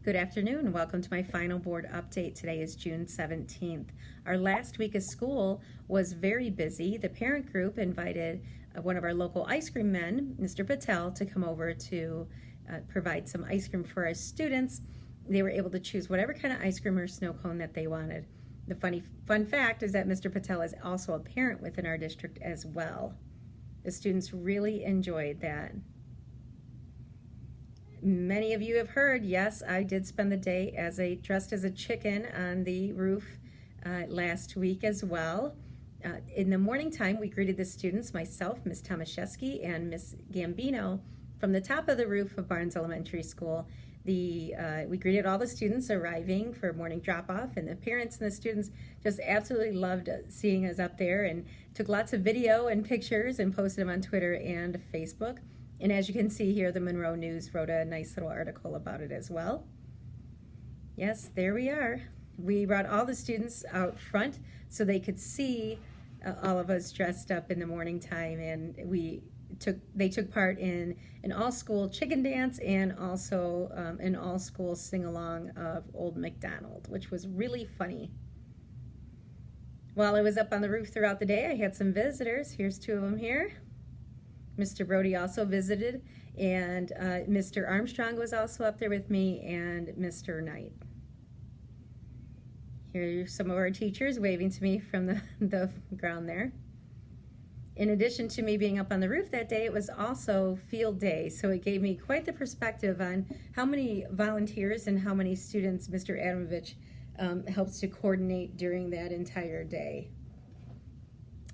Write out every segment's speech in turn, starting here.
Good afternoon. Welcome to my final board update. Today is June 17th. Our last week of school was very busy. The parent group invited one of our local ice cream men, Mr. Patel, to come over to provide some ice cream for our students. They were able to choose whatever kind of ice cream or snow cone that they wanted. The fun fact is that Mr. Patel is also a parent within our district as well. The students really enjoyed that. Many of you have heard, yes, I did spend the day dressed as a chicken on the roof last week as well. In the morning time, we greeted the students, myself, Ms. Tomaszewski, and Ms. Gambino, from the top of the roof of Barnes Elementary School. We greeted all the students arriving for morning drop-off, and the parents and the students just absolutely loved seeing us up there and took lots of video and pictures and posted them on Twitter and Facebook. And as you can see here, the Monroe News wrote a nice little article about it as well. Yes, there we are. We brought all the students out front so they could see all of us dressed up in the morning time, and they took part in an all-school chicken dance and also an all-school sing-along of Old MacDonald, which was really funny. While I was up on the roof throughout the day, I had some visitors. Here's two of them here. Mr. Brody also visited, and Mr. Armstrong was also up there with me, and Mr. Knight. Here are some of our teachers waving to me from the ground there. In addition to me being up on the roof that day, it was also field day, so it gave me quite the perspective on how many volunteers and how many students Mr. Adamovich helps to coordinate during that entire day.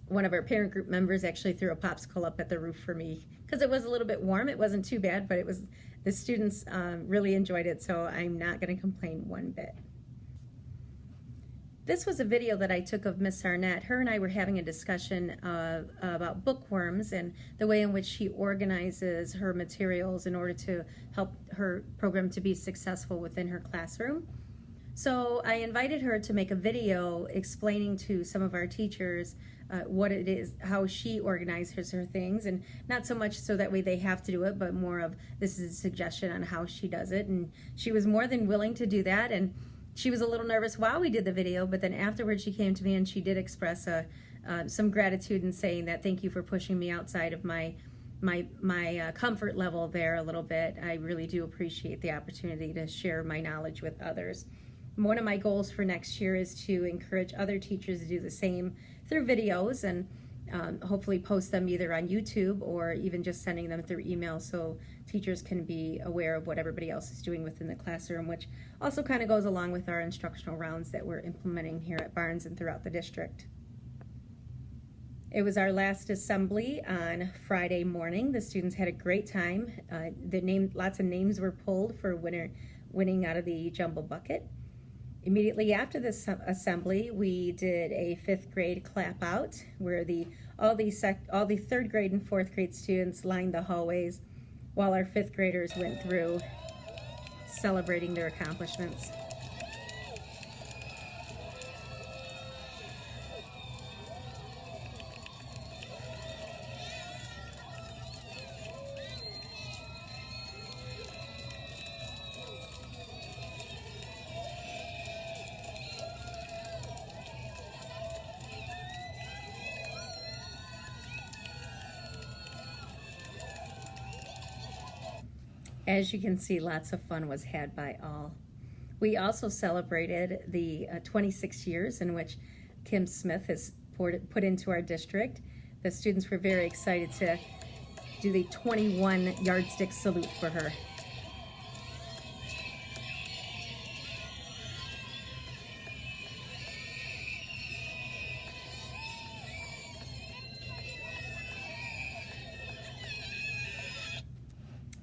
One of our parent group members actually threw a popsicle up at the roof for me because it was a little bit warm. It wasn't too bad, but the students really enjoyed it, so I'm not going to complain one bit. This was a video that I took of Miss Arnett. Her and I were having a discussion about bookworms and the way in which she organizes her materials in order to help her program to be successful within her classroom. So I invited her to make a video explaining to some of our teachers what it is, how she organizes her things, and not so much so that way they have to do it, but more of this is a suggestion on how she does it. And she was more than willing to do that, and she was a little nervous while we did the video, but then afterwards she came to me and she did express some gratitude and saying that thank you for pushing me outside of my comfort level there a little bit. I really do appreciate the opportunity to share my knowledge with others. One of my goals for next year is to encourage other teachers to do the same through videos and hopefully post them either on YouTube or even just sending them through email so teachers can be aware of what everybody else is doing within the classroom, which also kind of goes along with our instructional rounds that we're implementing here at Barnes and throughout the district. It was our last assembly on Friday morning. The students had a great time. Lots of names were pulled for winning out of the jumbo bucket. Immediately after this assembly, we did a 5th grade clap out where all the 3rd grade and 4th grade students lined the hallways while our 5th graders went through celebrating their accomplishments. As you can see, lots of fun was had by all. We also celebrated the 26 years in which Kim Smith has put into our district. The students were very excited to do the 21 yardstick salute for her.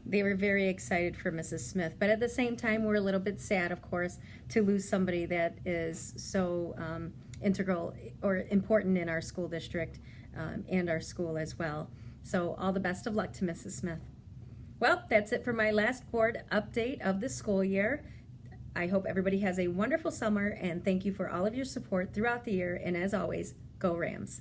They were very excited for Mrs. Smith, but at the same time, we're a little bit sad, of course, to lose somebody that is so integral or important in our school district and our school as well. So all the best of luck to Mrs. Smith. Well, that's it for my last board update of the school year. I hope everybody has a wonderful summer, and thank you for all of your support throughout the year, and as always, go Rams.